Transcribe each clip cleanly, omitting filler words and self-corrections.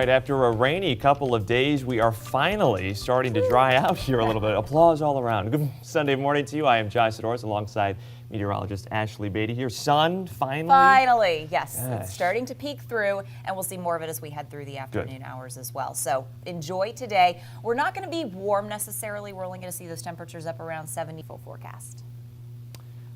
right, after a rainy couple of days, we are finally starting to dry out here a little bit. Applause all around. Good Sunday morning to you. I am Jai Sidoris alongside meteorologist Ashley Beatty here. Sun, finally? Finally, yes. Gosh. It's starting to peek through, and we'll see more of it as we head through the afternoon hours as well. So enjoy today. We're not going to be warm necessarily. We're only going to see those temperatures up around 70 full forecast.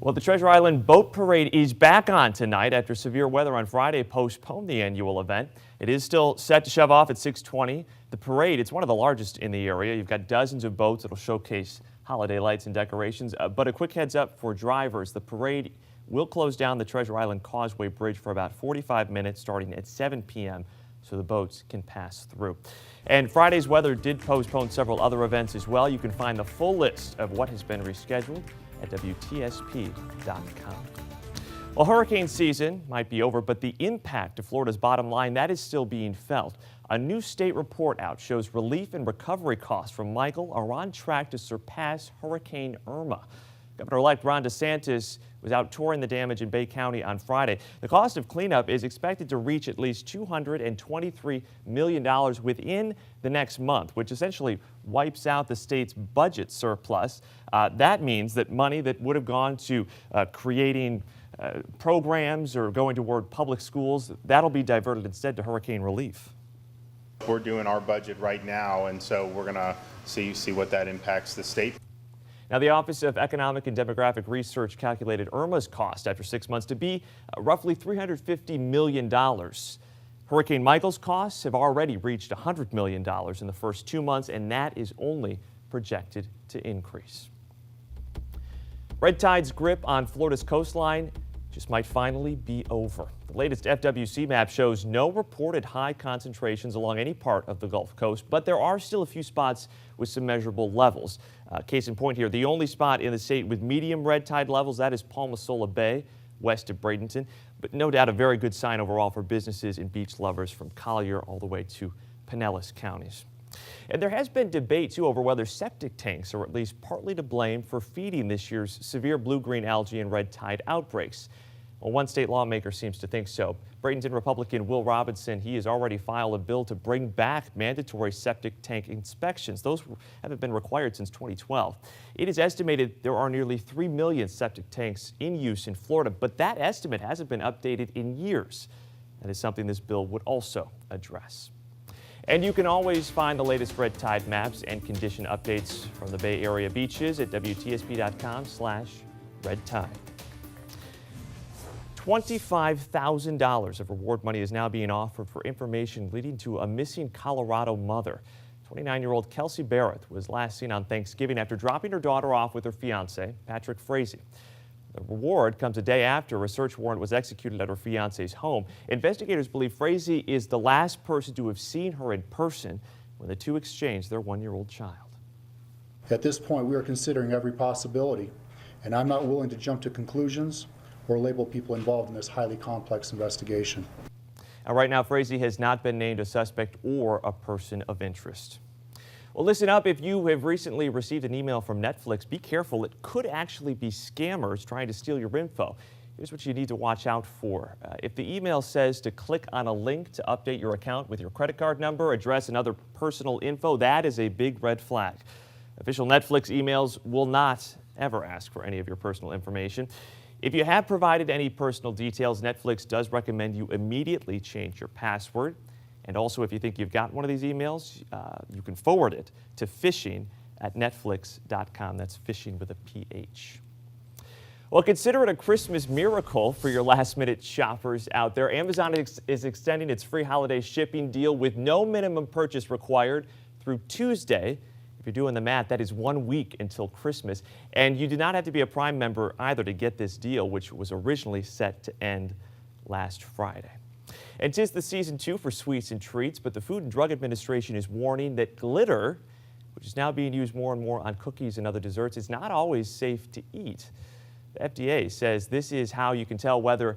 Well, the Treasure Island Boat Parade is back on tonight after severe weather on Friday postponed the annual event. It is still set to shove off at 6:20. The parade, it's one of the largest in the area. You've got dozens of boats that'll showcase holiday lights and decorations. But a quick heads up for drivers, the parade will close down the Treasure Island Causeway Bridge for about 45 minutes starting at 7 p.m. so the boats can pass through. And Friday's weather did postpone several other events as well. You can find the full list of what has been rescheduled at WTSP.com. Well, hurricane season might be over, but the impact to Florida's bottom line, that is still being felt. A new state report out shows relief and recovery costs from Michael are on track to surpass Hurricane Irma. Governor-elect Ron DeSantis was out touring the damage in Bay County on Friday. The cost of cleanup is expected to reach at least $223 million within the next month, which essentially wipes out the state's budget surplus. That means that money that would have gone to creating programs or going toward public schools, that'll be diverted instead to hurricane relief. We're doing our budget right now, and so we're going to see what that impacts the state. Now, the Office of Economic and Demographic Research calculated Irma's cost after 6 months to be roughly $350 million. Hurricane Michael's costs have already reached $100 million in the first 2 months, and that is only projected to increase. Red tide's grip on Florida's coastline just might finally be over. The latest FWC map shows no reported high concentrations along any part of the Gulf Coast, but there are still a few spots with some measurable levels. Case in point here, the only spot in the state with medium red tide levels, that is Palmasola Bay, west of Bradenton. But no doubt a very good sign overall for businesses and beach lovers from Collier all the way to Pinellas counties. And there has been debate, too, over whether septic tanks are at least partly to blame for feeding this year's severe blue-green algae and red tide outbreaks. Well, one state lawmaker seems to think so. Bradenton Republican Will Robinson, he has already filed a bill to bring back mandatory septic tank inspections. Those haven't been required since 2012. It is estimated there are nearly 3 million septic tanks in use in Florida, but that estimate hasn't been updated in years. That is something this bill would also address. And you can always find the latest red tide maps and condition updates from the Bay Area beaches at WTSP.com/redtide. $25,000 of reward money is now being offered for information leading to a missing Colorado mother. 29-year-old Kelsey Barrett was last seen on Thanksgiving after dropping her daughter off with her fiancé, Patrick Frazee. The reward comes a day after a search warrant was executed at her fiancé's home. Investigators believe Frazee is the last person to have seen her in person when the two exchanged their 1-year-old child. At this point, we are considering every possibility, and I'm not willing to jump to conclusions or label people involved in this highly complex investigation. Now, right now, Frazee has not been named a suspect or a person of interest. Well, listen up. If you have recently received an email from Netflix, be careful. It could actually be scammers trying to steal your info. Here's what you need to watch out for. If the email says to click on a link to update your account with your credit card number, address, and other personal info, that is a big red flag. Official Netflix emails will not ever ask for any of your personal information. If you have provided any personal details, Netflix does recommend you immediately change your password. And also, if you think you've got one of these emails, you can forward it to phishing@netflix.com. That's phishing with a PH. Well, consider it a Christmas miracle for your last-minute shoppers out there. Amazon is extending its free holiday shipping deal with no minimum purchase required through Tuesday. If you're doing the math, that is 1 week until Christmas. And you do not have to be a Prime member either to get this deal, which was originally set to end last Friday. And 'tis the season, too, for sweets and treats, but the Food and Drug Administration is warning that glitter, which is now being used more and more on cookies and other desserts, is not always safe to eat. The FDA says this is how you can tell whether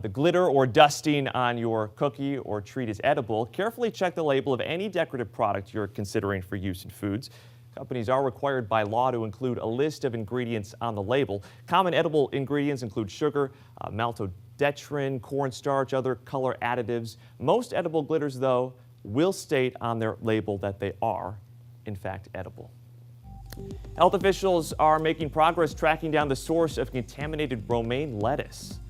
the glitter or dusting on your cookie or treat is edible. Carefully check the label of any decorative product you're considering for use in foods. Companies are required by law to include a list of ingredients on the label. Common edible ingredients include sugar, maltodextrin, cornstarch, other color additives. Most edible glitters, though, will state on their label that they are, in fact, edible. Health officials are making progress tracking down the source of contaminated romaine lettuce.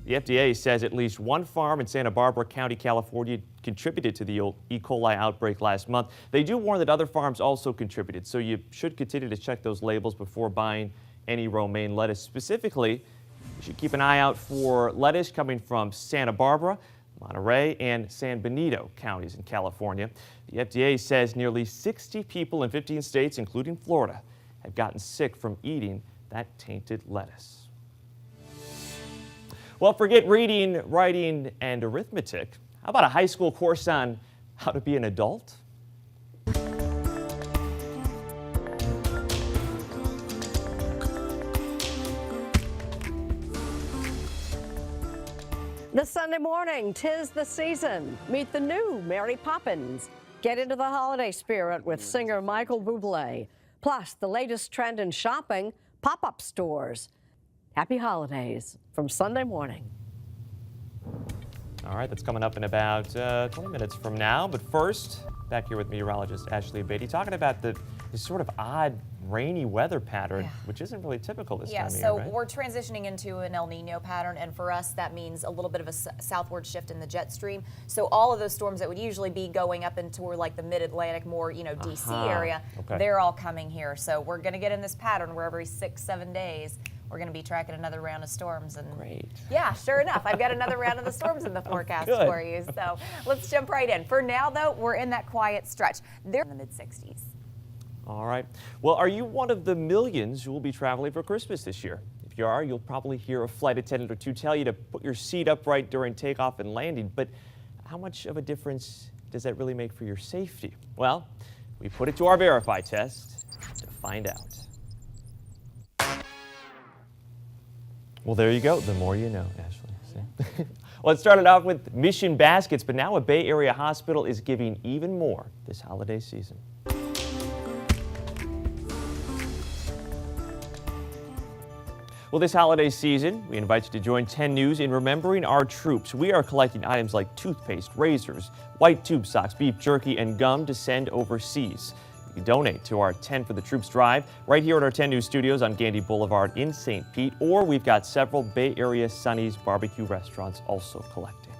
The FDA says at least one farm in Santa Barbara County, California, contributed to the E. coli outbreak last month. They do warn that other farms also contributed, so you should continue to check those labels before buying any romaine lettuce. Specifically, you should keep an eye out for lettuce coming from Santa Barbara, Monterey, and San Benito counties in California. The FDA says nearly 60 people in 15 states, including Florida, have gotten sick from eating that tainted lettuce. Well, forget reading, writing, and arithmetic. How about a high school course on how to be an adult? This Sunday morning, 'tis the season. Meet the new Mary Poppins. Get into the holiday spirit with singer Michael Bublé. Plus, the latest trend in shopping, pop-up stores. Happy holidays from Sunday morning. All right, that's coming up in about 20 minutes from now. But first, back here with meteorologist Ashley Beatty, talking about this sort of odd rainy weather pattern, which isn't really typical this time of year, so right? we're transitioning into an El Nino pattern, and for us that means a little bit of a southward shift in the jet stream. So all of those storms that would usually be going up into like the mid-Atlantic, more DC area, they're all coming here. So we're going to get in this pattern where every 6-7 days we're going to be tracking another round of storms. And Great. Yeah, sure enough, I've got another round of the storms in the forecast for you. So let's jump right in. For now, though, we're in that quiet stretch. They're in the mid-60s. All right. Well, are you one of the millions who will be traveling for Christmas this year? If you are, you'll probably hear a flight attendant or two tell you to put your seat upright during takeoff and landing. But how much of a difference does that really make for your safety? Well, we put it to our Verify test to find out. Well, there you go. The more you know, Ashley. See? Well, it started off with Mission Baskets, but now a Bay Area hospital is giving even more this holiday season. Well, this holiday season, we invite you to join 10 News in remembering our troops. We are collecting items like toothpaste, razors, white tube socks, beef jerky, and gum to send overseas. You can donate to our 10 for the Troops drive right here at our 10 News studios on Gandy Boulevard in St. Pete, or we've got several Bay Area Sonny's barbecue restaurants also collecting.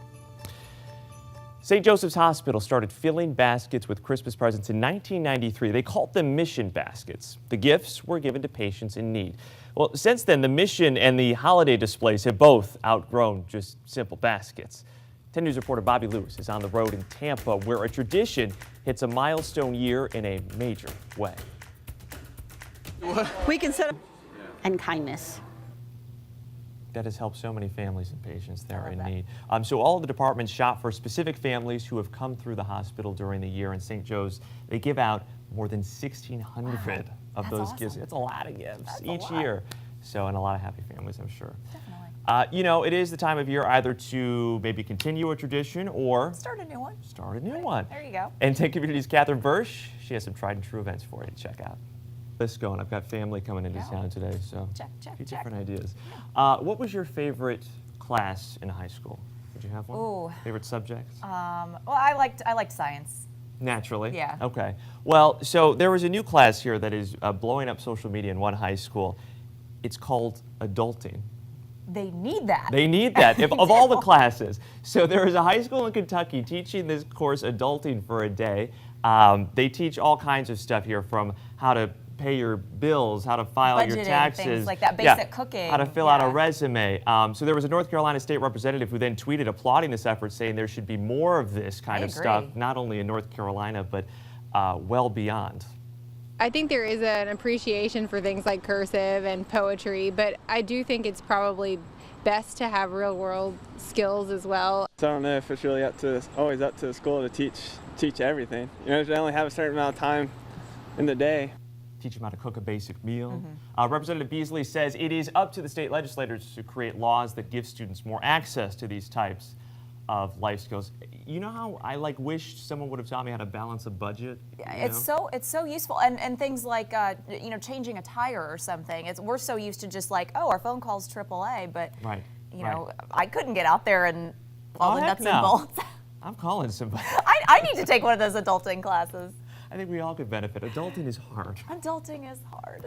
St. Joseph's Hospital started filling baskets with Christmas presents in 1993. They called them Mission Baskets. The gifts were given to patients in need. Well, since then, the Mission and the holiday displays have both outgrown just simple baskets. 10 News reporter Bobby Lewis is on the road in Tampa, where a tradition hits a milestone year in a major way. We can set up and kindness. That has helped so many families and patients there in need. So all of the departments shop for specific families who have come through the hospital during the year. In St. Joe's, they give out more than 1,600 of those gifts. That's a lot of gifts each year. So, and a lot of happy families, I'm sure. Definitely. You know, it is the time of year either to maybe continue a tradition or Start a new one. start a new one. There you go. And 10 Communities' Catherine Bursch, she has some tried and true events for you to check out. List going. I've got family coming into town today, so Check, check, a few check. different ideas. What was your favorite class in high school? Did you have one? Ooh. Favorite subject? Well, I liked science. Naturally. Yeah. Okay. Well, so there was a new class here that is blowing up social media in one high school. It's called adulting. They need that. They need that of all the classes. So there is a high school in Kentucky teaching this course, Adulting, for a day. They teach all kinds of stuff here, from how to pay your bills, how to file your Budgeting, taxes. things like that, basic cooking, How to fill out a yeah. resume. So there was a North Carolina state representative who then tweeted applauding this effort, saying there should be more of this kind I of stuff, agree. not only in North Carolina, but well beyond. I think there is an appreciation for things like cursive and poetry, but I do think it's probably best to have real world skills as well. So I don't know if it's really always up to the school to teach everything. You know, they only have a certain amount of time in the day. Teach them how to cook a basic meal. Representative Beasley says it is up to the state legislators to create laws that give students more access to these types of life skills. You know how I wish someone would have taught me how to balance a budget? Yeah, you know? it's so useful, and things like changing a tire or something. We're so used to just our phone calls AAA, but Right. you know I couldn't get out there and all Oh, the heck nuts no. and bolts. I'm calling somebody. I need to take one of those adulting classes. I think we all could benefit. Adulting is hard. Adulting is hard.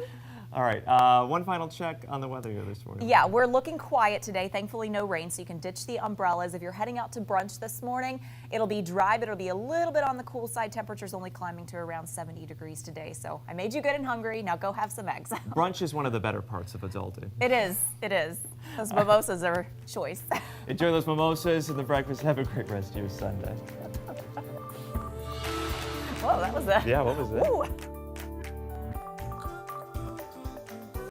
All right, one final check on the weather here this morning. Yeah, we're looking quiet today. Thankfully, no rain, so you can ditch the umbrellas. If you're heading out to brunch this morning, it'll be dry, but it'll be a little bit on the cool side. Temperatures only climbing to around 70 degrees today. So I made you good and hungry. Now go have some eggs. Brunch is one of the better parts of adulting. It is. It is. Those mimosas are choice. Enjoy those mimosas and the breakfast. Have a great rest of your Sunday. Whoa, that was a. Yeah, what was that? Ooh.